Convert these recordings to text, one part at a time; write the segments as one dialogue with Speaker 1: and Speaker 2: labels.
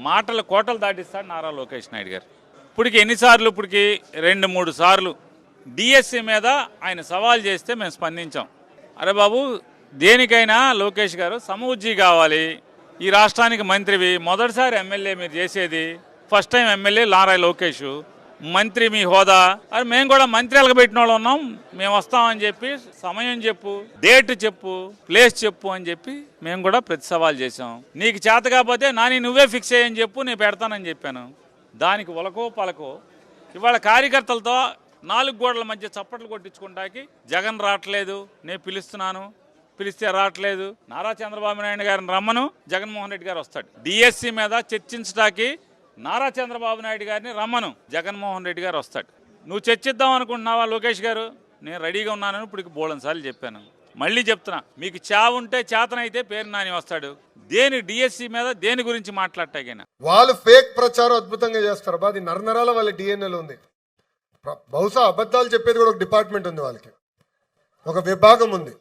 Speaker 1: మాటలు కోటలు దాటిస్తాడు నారా లోకేష్ నాయుడు గారు. ఇప్పటికి ఎన్నిసార్లు, ఇప్పటికి 2-3 సార్లు డిఎస్సి మీద ఆయన సవాల్ చేస్తే మేము స్పందించాం. అరే బాబు, దేనికైనా లోకేష్ గారు సమఉజ్జీ కావాలి. ఈ రాష్ట్రానికి మంత్రివి, మొదటిసారి ఎమ్మెల్యే మీరు చేసేది, first time MLA Nara Lokesh, మంత్రి మీ హోదా. అరే మేము కూడా మంత్రి ఎలగబెట్టిన వాళ్ళు ఉన్నాం, మేము వస్తామని చెప్పి సమయం చెప్పు, డేట్ చెప్పు, ప్లేస్ చెప్పు అని చెప్పి మేము కూడా ప్రతి సవాల్ చేసాం. నీకు చేత కాకపోతే నాని నువ్వే ఫిక్స్ అయ్యని చెప్పు, నేను పెడతానని చెప్పాను. దానికి ఉలకో పలకో ఇవాళ కార్యకర్తలతో 4 గోడల మధ్య చప్పట్లు కొట్టించుకుంటాకి జగన్ రావట్లేదు, నేను పిలుస్తున్నాను, పిలిస్తే రావట్లేదు. నారా చంద్రబాబు నాయుడు గారిని రమ్మను, జగన్మోహన్ రెడ్డి గారు వస్తాడు. డిఎస్సి మీద చర్చించడానికి నారా చంద్రబాబు నాయుడు గారిని రమ్మను, జగన్మోహన్ రెడ్డి గారు వస్తాడు. నువ్వు చర్చిద్దాం అనుకుంటున్నావా లోకేష్ గారు? నేను రెడీగా ఉన్నానని ఇప్పుడు బోళన్ సార్లు చెప్పాను. మళ్ళీ చెప్తున్నా, మీకు చావుంటే చేతనైతే పేరు నాని వస్తాడు. దేని డిఎస్సి మీద దేని గురించి మాట్లాడటాకైనా
Speaker 2: వాళ్ళు ఫేక్ ప్రచారం అద్భుతంగా చేస్తారు. అది నరనరాల వాళ్ళ డిఎన్ఏలో ఉంది. బహుశా అబద్ధాలు చెప్పేది కూడా ఒక డిపార్ట్మెంట్ ఉంది, వాళ్ళకి ఒక విభాగం ఉంది.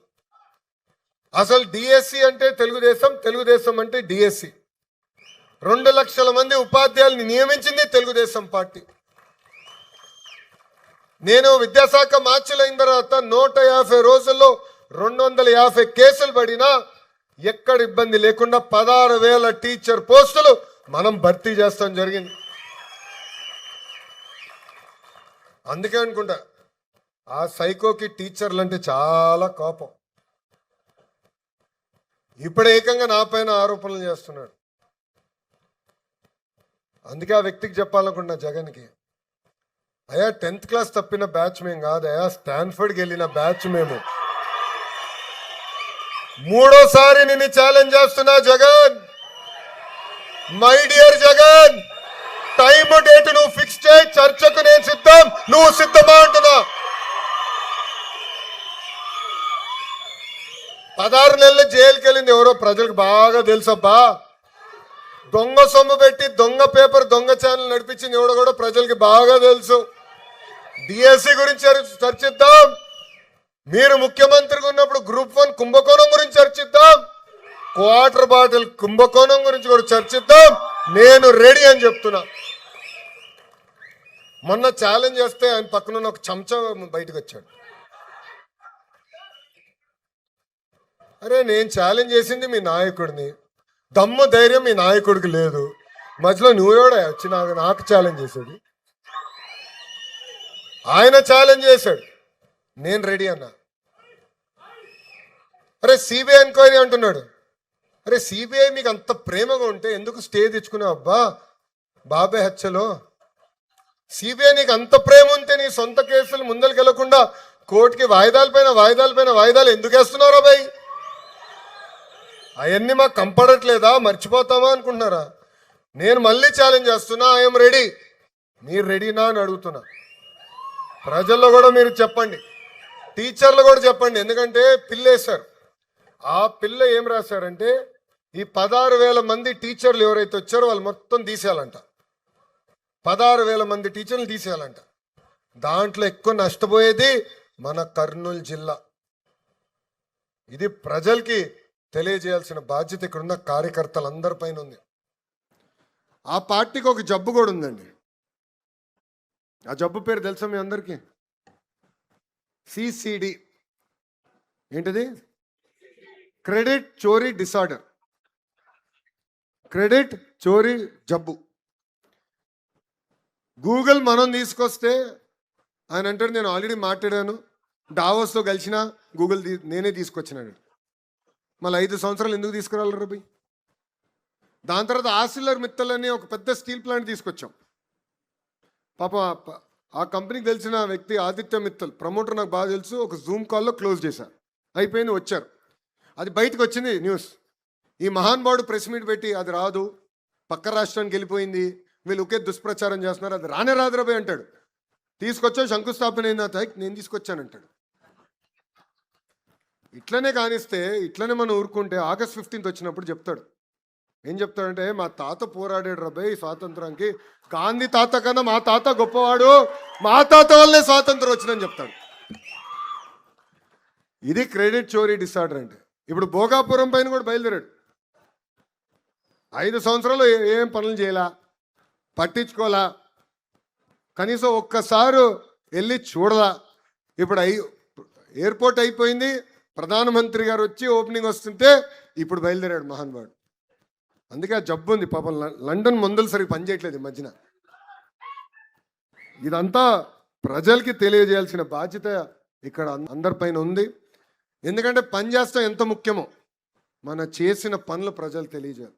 Speaker 2: అసలు డిఎస్సి అంటే తెలుగుదేశం, తెలుగుదేశం అంటే డిఎస్సి. 2 లక్షల మంది ఉపాధ్యాయుల్ని నియమించింది తెలుగుదేశం పార్టీ. నేను విద్యాశాఖ మార్చిలో అయిన తర్వాత 150 రోజుల్లో 250 కేసులు పడినా ఎక్కడ ఇబ్బంది లేకుండా 16,000 టీచర్ పోస్టులు మనం భర్తీ చేస్తాం జరిగింది. అందుకే అనుకుంటా ఆ సైకోకి టీచర్లు అంటే చాలా కోపం. ఇప్పుడు ఏకంగా నా పైన ఆరోపణలు చేస్తున్నాడు. అందుకే ఆ వ్యక్తికి చెప్పాలనుకుంటున్నా, జగన్కి, అయ్యా 10th క్లాస్ తప్పిన బ్యాచ్ మేము కాదు, అయ్యా స్టాన్ఫర్డ్కి వెళ్ళిన బ్యాచ్ మేము. 3వ సారి నిన్ను ఛాలెంజ్ చేస్తున్నా Jagan. My dear Jagan, time date నువ్వు ఫిక్స్ చేయి, చర్చకు నేను సిద్ధం, నువ్వు సిద్ధమా అంటున్నా. 16 నెలలు జైలుకి వెళ్ళింది ఎవరో ప్రజలకు బాగా తెలుసబ్బా. దొంగ సొమ్ము పెట్టి దొంగ పేపర్, దొంగ ఛానల్ నడిపించింది ఎవడో కూడా ప్రజలకి బాగా తెలుసు. డిఎస్సి గురించి చర్చిద్దాం. మీరు ముఖ్యమంత్రిగా ఉన్నప్పుడు గ్రూప్ 1 కుంభకోణం గురించి చర్చిద్దాం. క్వార్టర్ బాటిల్ కుంభకోణం గురించి కూడా చర్చిద్దాం. నేను రెడీ అని చెప్తున్నా. మొన్న ఛాలెంజ్ చేస్తే ఆయన పక్కన ఒక చెంచా బయటకు వచ్చాడు. అరే నేను ఛాలెంజ్ చేసింది మీ నాయకుడిని, దమ్ము ధైర్యం మీ నాయకుడికి లేదు, మధ్యలో నువ్వేడా వచ్చి నాకు ఛాలెంజ్ చేశాడు. ఆయన ఛాలెంజ్ చేశాడు, నేను రెడీ అన్నా. అరే సిబిఐ ఎంక్వైరీ అంటున్నాడు. అరే సిబిఐ మీకు అంత ప్రేమగా ఉంటే ఎందుకు స్టే తెచ్చుకున్నావు అబ్బా బాబాయ్ హత్యలో? సిబిఐ నీకు అంత ప్రేమ ఉంటే నీ సొంత కేసులు ముందరికి వెళ్లకుండా కోర్టుకి వాయిదాలు ఎందుకు వేస్తున్నారా బాయ్? అవన్నీ మాకు కంపడట్లేదా, మర్చిపోతామా అనుకుంటున్నారా? నేను మళ్ళీ ఛాలెంజ్ చేస్తున్నా, ఐఎమ్ రెడీ. మీరు రెడీనా అని అడుగుతున్నా. ప్రజల్లో కూడా మీరు చెప్పండి, టీచర్లు కూడా చెప్పండి. ఎందుకంటే పిల్ల వేశారు. ఆ పిల్ల ఏం రాశారంటే ఈ 16,000 మంది టీచర్లు ఎవరైతే వచ్చారో వాళ్ళు మొత్తం తీసేయాలంట. 16,000 మంది టీచర్లు తీసేయాలంట. దాంట్లో ఎక్కువ నష్టపోయేది మన కర్నూలు జిల్లా. ఇది ప్రజలకి తెలియజేయాల్సిన బాధ్యత ఇక్కడున్న కార్యకర్తలందరిపైన ఉంది. ఆ పార్టీకి ఒక జబ్బు కూడా ఉందండి. ఆ జబ్బు పేరు తెలుసా మీ అందరికీ? సిసిడి. ఏంటిది? క్రెడిట్ చోరీ డిసార్డర్. క్రెడిట్ చోరీ జబ్బు. గూగుల్ మనం తీసుకొస్తే ఆయన అంటాడు, నేను ఆల్రెడీ మాట్లాడాను, డావోస్లో కలిసిన గూగుల్ నేనే తీసుకొచ్చినాడు. మళ్ళీ 5 సంవత్సరాలు ఎందుకు తీసుకురాలి రబీ? దాని తర్వాత ఆసిల్లర్ మిత్తల్ అని ఒక పెద్ద స్టీల్ ప్లాంట్ తీసుకొచ్చాం. పాపం ఆ కంపెనీకి తెలిసిన వ్యక్తి ఆదిత్య మిత్తల్, ప్రమోటర్ నాకు బాగా తెలుసు, ఒక జూమ్ కాల్లో క్లోజ్ చేశారు. అయిపోయింది, వచ్చారు. అది బయటకు వచ్చింది న్యూస్. ఈ మహానుభావుడు ప్రెస్ మీట్ పెట్టి అది రాదు, పక్క రాష్ట్రానికి వెళ్ళిపోయింది, వీళ్ళు ఒకే దుష్ప్రచారం చేస్తున్నారు, అది రానే రాదు రబీ అంటాడు. తీసుకొచ్చావు, శంకుస్థాపన అయింది, నేను తీసుకొచ్చానంటాడు. ఇట్లనే కానిస్తే, ఇట్లనే మనం ఊరుకుంటే ఆగస్ట్ 15 వచ్చినప్పుడు చెప్తాడు. ఏం చెప్తాడంటే, మా తాత పోరాడాడు రబాయ్ స్వాతంత్రానికి, గాంధీ తాత కన్నా మా తాత గొప్పవాడు, మా తాత వల్లనే స్వాతంత్రం వచ్చిందని చెప్తాడు. ఇది క్రెడిట్ చోరీ డిసార్డర్ అంటే. ఇప్పుడు భోగాపురం పైన కూడా బయలుదేరాడు. 5 సంవత్సరాలు ఏం పనులు చేయలా, పట్టించుకోలా, కనీసం ఒక్కసారి వెళ్ళి చూడలా. ఇప్పుడు ఎయిర్పోర్ట్ అయిపోయింది, ప్రధానమంత్రి గారు వచ్చి ఓపెనింగ్ వస్తుంటే ఇప్పుడు బయలుదేరాడు మహానుభావుడు. అందుకే ఆ జబ్బు ఉంది పాపం. లండన్ మందులు సరిగ్గా పనిచేయట్లేదు ఈ మధ్యన. ఇదంతా ప్రజలకి తెలియజేయాల్సిన బాధ్యత ఇక్కడ అందరిపైన ఉంది. ఎందుకంటే పని చేస్తాం ఎంత ముఖ్యమో మన చేసిన పనులు ప్రజలు తెలియజేయాలి.